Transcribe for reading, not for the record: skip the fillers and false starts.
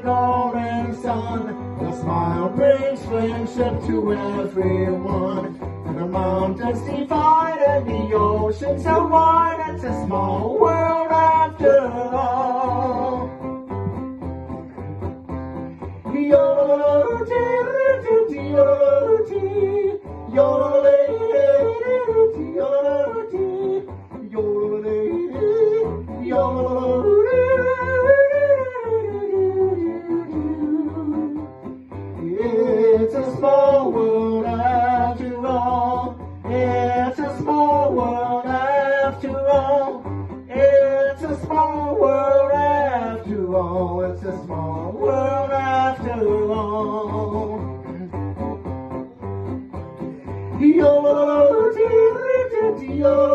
golden sun. The smile brings friendship to everyone. And the mountains divide and the oceans are wide. It's a small world after all. It's a small world after all. It's a small world after all. It's a small world after all. It's a small world after all. Yo,